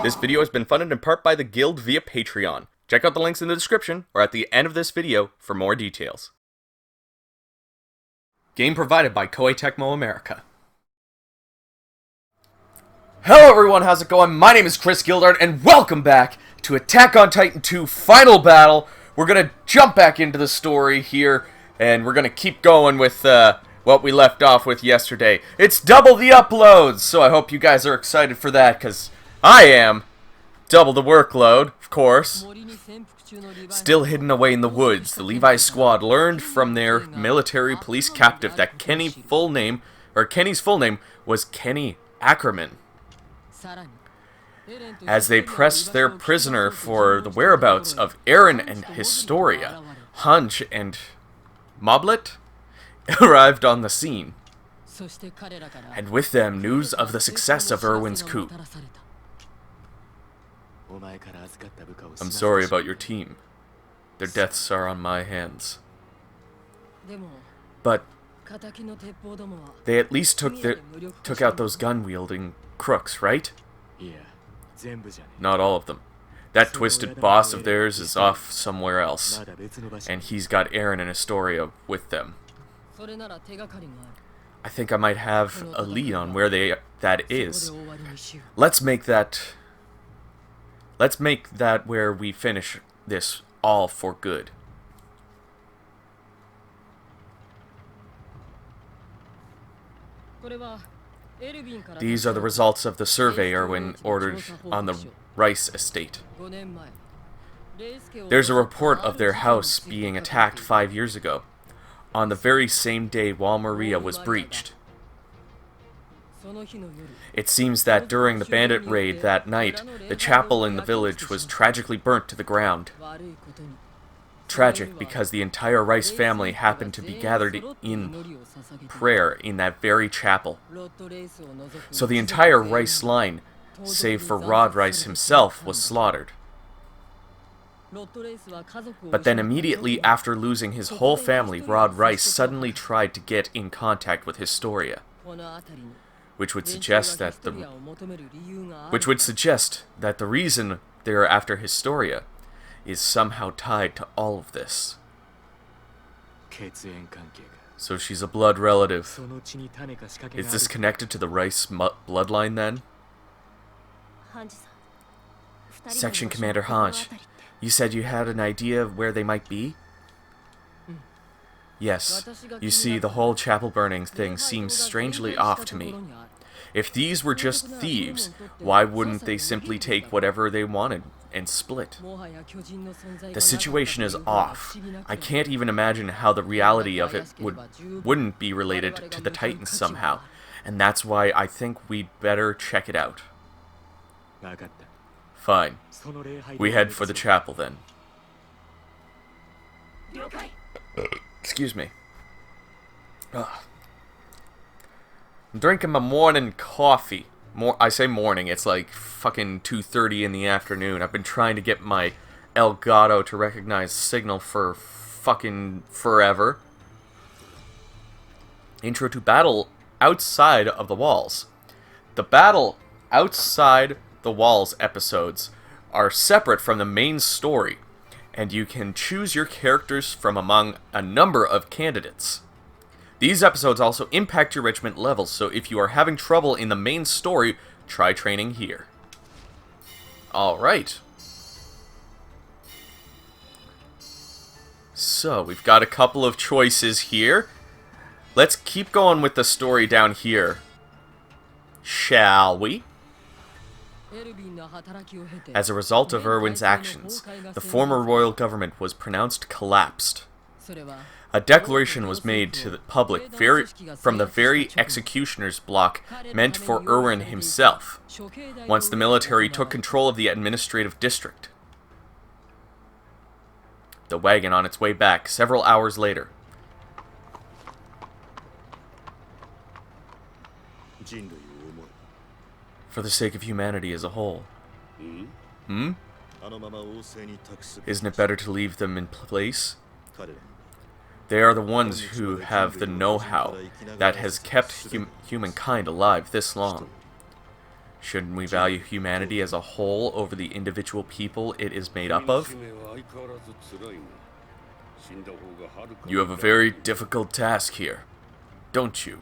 This video has been funded in part by the Guild via Patreon. Check out the links in the description or at the end of this video for more details. Game provided by Koei Tecmo America. Hello everyone, how's it going? My name is Chris Gildart, and welcome back to Attack on Titan 2 Final Battle. We're gonna jump back into the story here, and we're gonna keep going with what we left off with yesterday. It's double the uploads, so I hope you guys are excited for that, because I am. Double the workload, of course. Still hidden away in the woods, the Levi squad learned from their military police captive that Kenny's full name was Kenny Ackerman. As they pressed their prisoner for the whereabouts of Eren and Historia, Hunch and Moblet arrived on the scene, and with them news of the success of Erwin's coup. I'm sorry about your team. Their deaths are on my hands. But they at least took out those gun-wielding crooks, right? Not all of them. That twisted boss of theirs is off somewhere else, and he's got Eren and Historia with them. I think I might have a lead on where that is. Let's make that where we finish this all for good. These are the results of the survey Erwin ordered on the Rice estate. There's a report of their house being attacked 5 years ago, on the very same day Wall Maria was breached. It seems that during the bandit raid that night, the chapel in the village was tragically burnt to the ground. Tragic because the entire Rice family happened to be gathered in prayer in that very chapel. So the entire Rice line, save for Rod Rice himself, was slaughtered. But then immediately after losing his whole family, Rod Rice suddenly tried to get in contact with Historia, which would suggest that the reason they're after Historia is somehow tied to all of this. So she's a blood relative. Is this connected to the Rice bloodline then? Section Commander Hansch, you said you had an idea of where they might be? Yes. You see, the whole chapel burning thing seems strangely off to me. If these were just thieves, why wouldn't they simply take whatever they wanted and split? The situation is off. I can't even imagine how the reality of it wouldn't be related to the Titans somehow, and that's why I think we'd better check it out. Fine. We head for the chapel then. Excuse me. Ugh. I'm drinking my morning coffee. I say morning, it's like fucking 2:30 in the afternoon. I've been trying to get my Elgato to recognize signal for fucking forever. Intro to Battle Outside of the Walls. The Battle Outside the Walls episodes are separate from the main story, and you can choose your characters from among a number of candidates. These episodes also impact your regiment levels, so if you are having trouble in the main story, try training here. Alright. So, we've got a couple of choices here. Let's keep going with the story down here. Shall we? As a result of Erwin's actions, the former royal government was pronounced collapsed. A declaration was made to the public from the very executioner's block meant for Erwin himself, once the military took control of the administrative district. The wagon on its way back several hours later. For the sake of humanity as a whole. Hmm? Isn't it better to leave them in place? They are the ones who have the know-how that has kept humankind alive this long. Shouldn't we value humanity as a whole over the individual people it is made up of? You have a very difficult task here, don't you?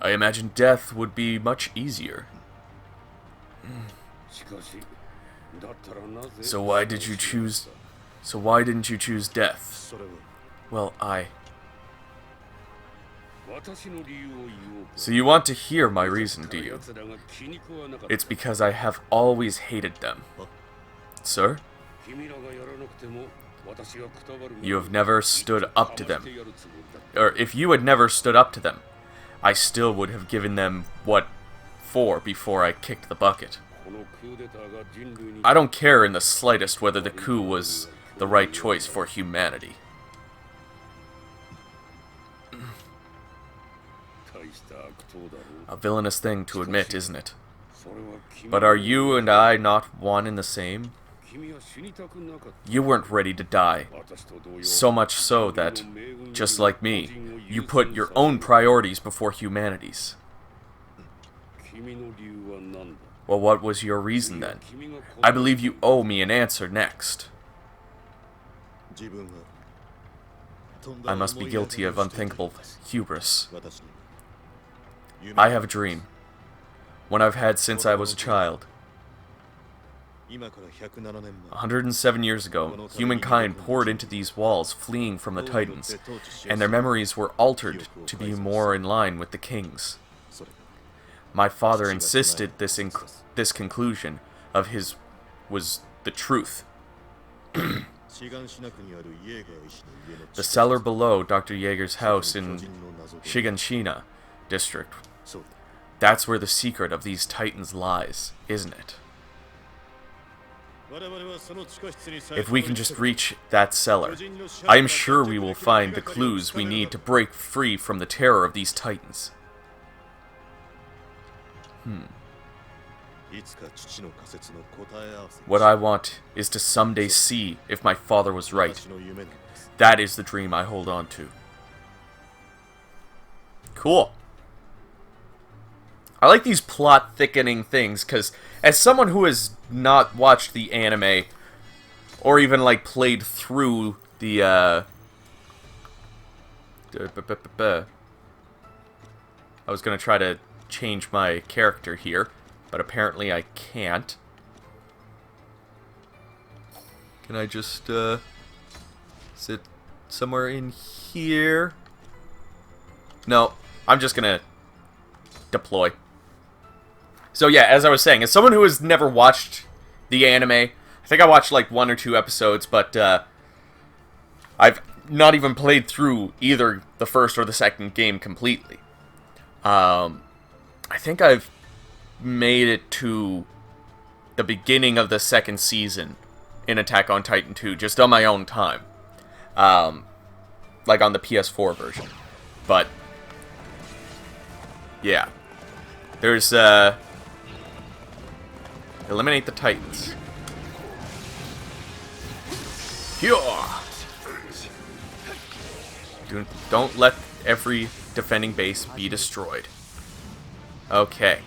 I imagine death would be much easier. So why didn't you choose death? Well, So you want to hear my reason, do you? It's because I have always hated them. Sir? You have never stood up to them. Or if you had never stood up to them, I still would have given them what for before I kicked the bucket. I don't care in the slightest whether the coup was the right choice for humanity. A villainous thing to admit, isn't it? But are you and I not one and the same? You weren't ready to die. So much so that, just like me, you put your own priorities before humanity's. Well, what was your reason then? I believe you owe me an answer next. I must be guilty of unthinkable hubris. I have a dream. One I've had since I was a child. 107 years ago, humankind poured into these walls, fleeing from the Titans, and their memories were altered to be more in line with the king's. My father insisted this conclusion of his was the truth. The cellar below Dr. Jaeger's house in Shiganshina district. That's where the secret of these Titans lies, isn't it? If we can just reach that cellar, I am sure we will find the clues we need to break free from the terror of these Titans. What I want is to someday see if my father was right. That is the dream I hold on to. Cool. I like these plot thickening things, because as someone who has not watched the anime, or even like played through the I was gonna try to change my character here, but apparently I can't. Can I just sit somewhere in here? No, I'm just gonna deploy. So yeah, as I was saying, as someone who has never watched the anime, I think I watched like 1 or 2 episodes, but I've not even played through either the first or the second game completely. I think I've made it to the beginning of the second season in Attack on Titan 2, just on my own time. Like on the PS4 version. But yeah. There's, eliminate the Titans. Don't let every defending base be destroyed. Okay.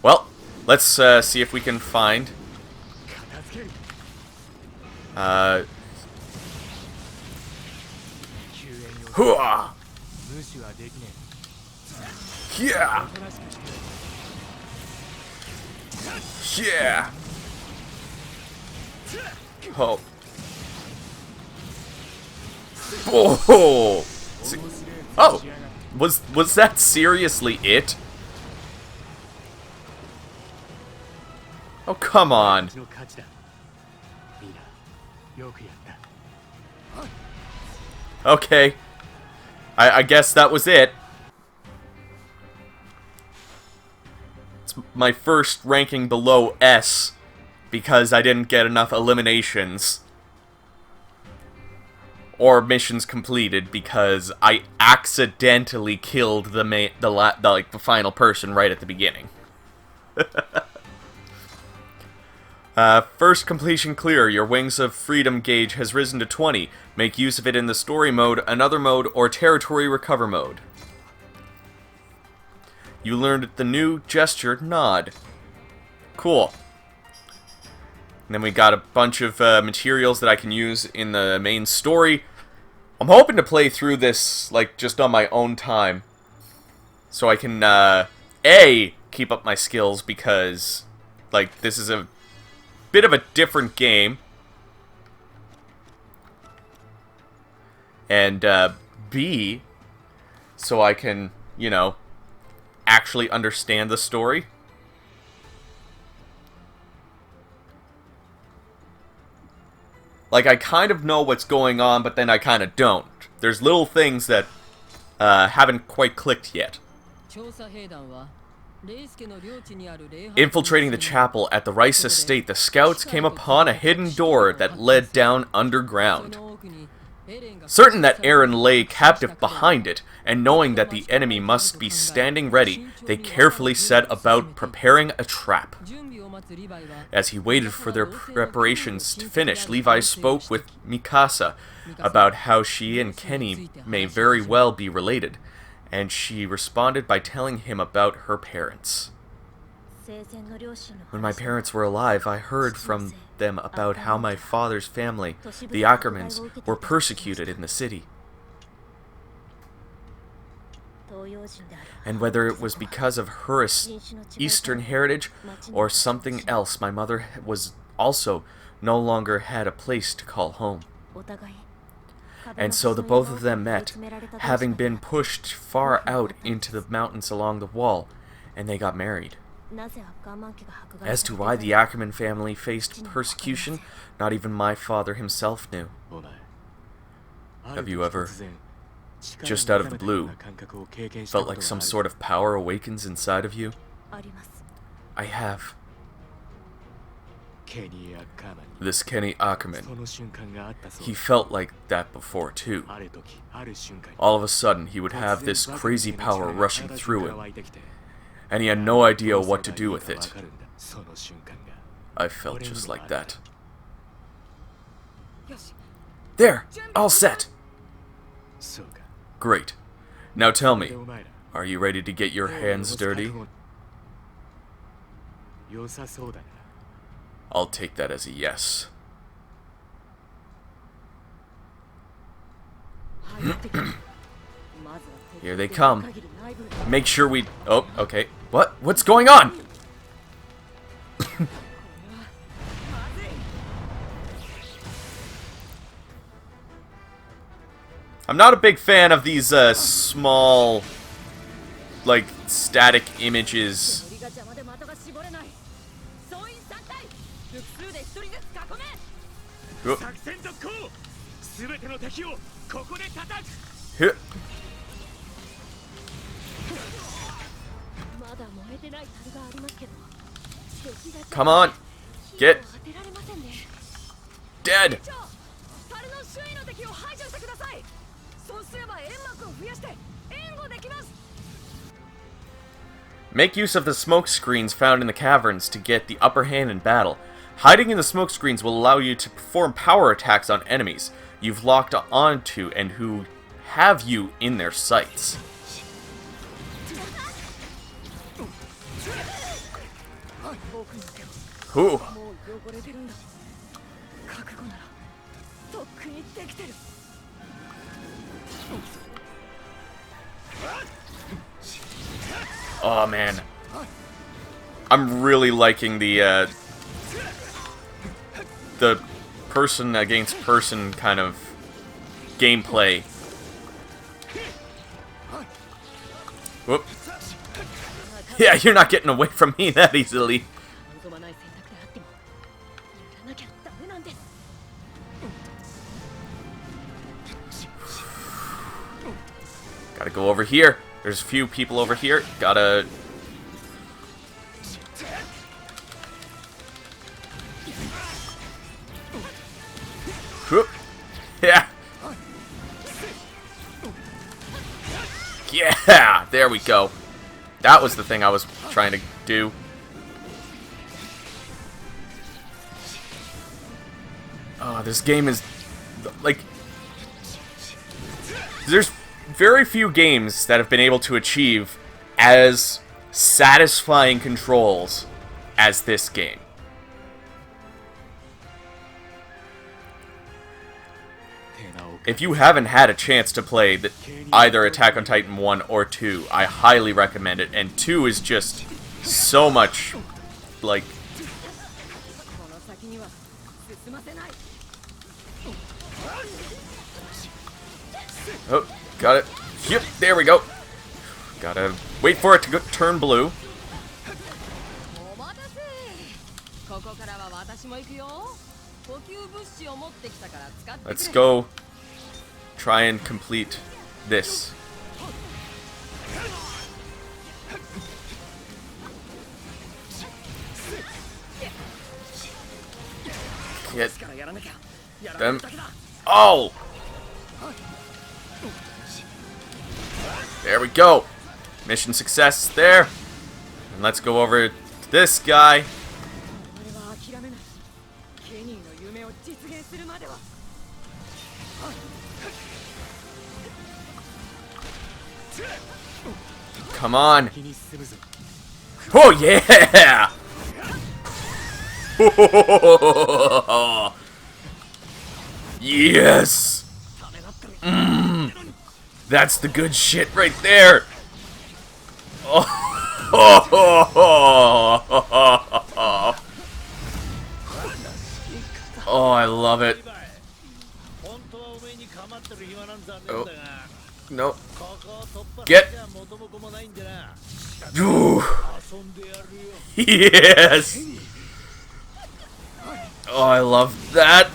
Well, let's see if we can find... Hooah! Yeah! Yeah! Oh. Oh! Oh! Was that seriously it? Oh, come on. Okay. I guess that was it. It's my first ranking below S because I didn't get enough eliminations. Or missions completed because I accidentally killed the final person right at the beginning. First completion clear. Your Wings of Freedom gauge has risen to 20. Make use of it in the story mode, another mode, or territory recover mode. You learned the new gesture, nod. Cool. And then we got a bunch of materials that I can use in the main story. I'm hoping to play through this, like, just on my own time. So I can, A, keep up my skills because, like, this is a bit of a different game. And, B, so I can, you know, actually understand the story. Like, I kind of know what's going on, but then I kind of don't. There's little things that haven't quite clicked yet. Infiltrating the chapel at the Rice estate, the scouts came upon a hidden door that led down underground. Certain that Aaron lay captive behind it, and knowing that the enemy must be standing ready, they carefully set about preparing a trap. As he waited for their preparations to finish, Levi spoke with Mikasa about how she and Kenny may very well be related, and she responded by telling him about her parents. When my parents were alive, I heard from them about how my father's family, the Ackermans, were persecuted in the city. And whether it was because of her Eastern heritage or something else, my mother was also no longer had a place to call home. And so the both of them met, having been pushed far out into the mountains along the wall, and they got married. As to why the Ackerman family faced persecution, not even my father himself knew. Have you ever, just out of the blue, felt like some sort of power awakens inside of you? I have. This Kenny Ackerman, he felt like that before too. All of a sudden, he would have this crazy power rushing through him, and he had no idea what to do with it. I felt just like that. There! All set! Great. Now tell me, are you ready to get your hands dirty? I'll take that as a yes. Here they come. Make sure we... Oh, okay. What? What's going on? I'm not a big fan of these small, like, static images. Come on, get dead. Make use of the smoke screens found in the caverns to get the upper hand in battle. Hiding in the smoke screens will allow you to perform power attacks on enemies you've locked onto and who have you in their sights. Who? Oh man, I'm really liking the person against person kind of gameplay. Whoop. Yeah, you're not getting away from me that easily. Gotta go over here. There's a few people over here. Gotta... Whoop. Yeah. Yeah, there we go. That was the thing I was trying to do. Oh, this game is... like... There's very few games that have been able to achieve as satisfying controls as this game. If you haven't had a chance to play either Attack on Titan 1 or 2, I highly recommend it. And 2 is just so much, like... Oh, got it. Yep, there we go. Gotta wait for it to turn blue. Let's go try and complete this. Get them. Oh! There we go. Mission success there. And let's go over to this guy. Come on. Oh, yeah! Yes! That's the good shit right there! Oh, oh, I love it. Oh, no. Get! Ooh. Yes! Oh, I love that.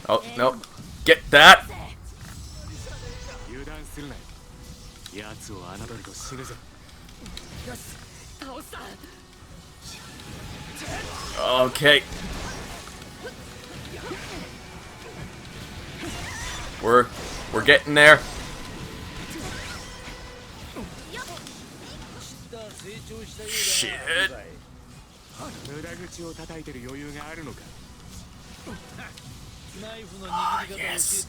Oh, no. Get that! Okay. We're getting there. Shit. Oh, yes.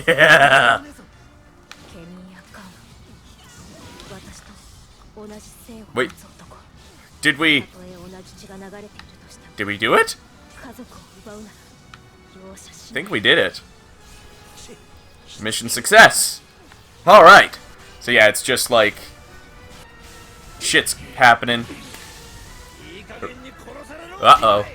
Yeah. Wait. Did we do it? I think we did it. Mission success. Alright. So yeah, it's just like shit's happening. Uh-oh.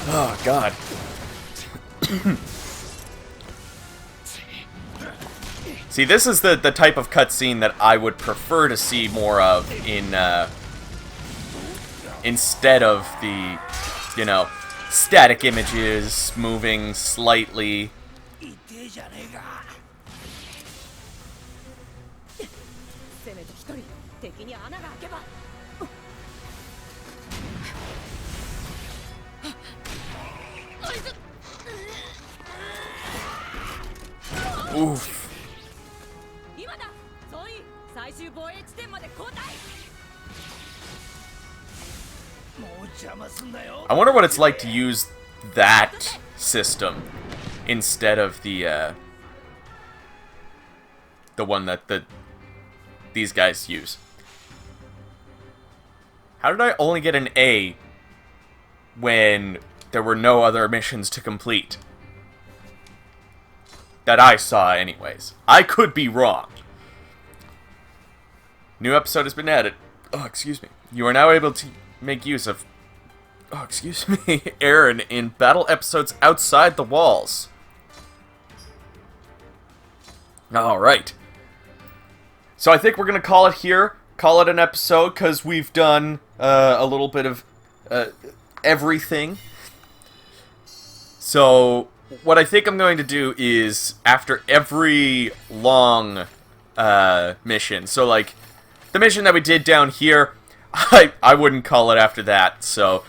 Oh, God. See, this is the type of cutscene that I would prefer to see more of in, instead of the, you know, static images moving slightly. Oof. I wonder what it's like to use that system instead of the one that these guys use. How did I only get an A when there were no other missions to complete? That I saw, anyways. I could be wrong. New episode has been added. Oh, excuse me. You are now able to make use of... Oh, excuse me. Aaron in battle episodes outside the walls. Alright. So I think we're going to call it here. Call it an episode, because we've done a little bit of everything. So... what I think I'm going to do is, after every long mission, so like, the mission that we did down here, I wouldn't call it after that. So,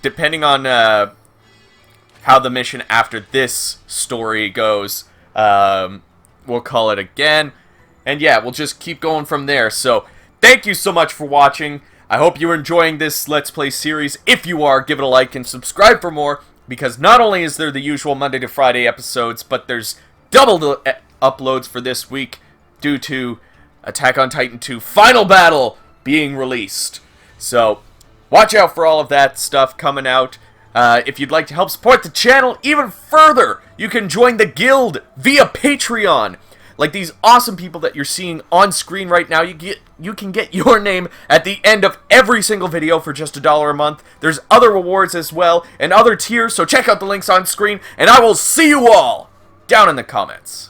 depending on how the mission after this story goes, we'll call it again. And yeah, we'll just keep going from there. So, thank you so much for watching. I hope you're enjoying this Let's Play series. If you are, give it a like and subscribe for more, because not only is there the usual Monday to Friday episodes, but there's double the uploads for this week due to Attack on Titan 2 Final Battle being released. So, watch out for all of that stuff coming out. If you'd like to help support the channel even further, you can join the guild via Patreon. Like these awesome people that you're seeing on screen right now, you can get your name at the end of every single video for just $1 a month. There's other rewards as well, and other tiers, so check out the links on screen, and I will see you all down in the comments.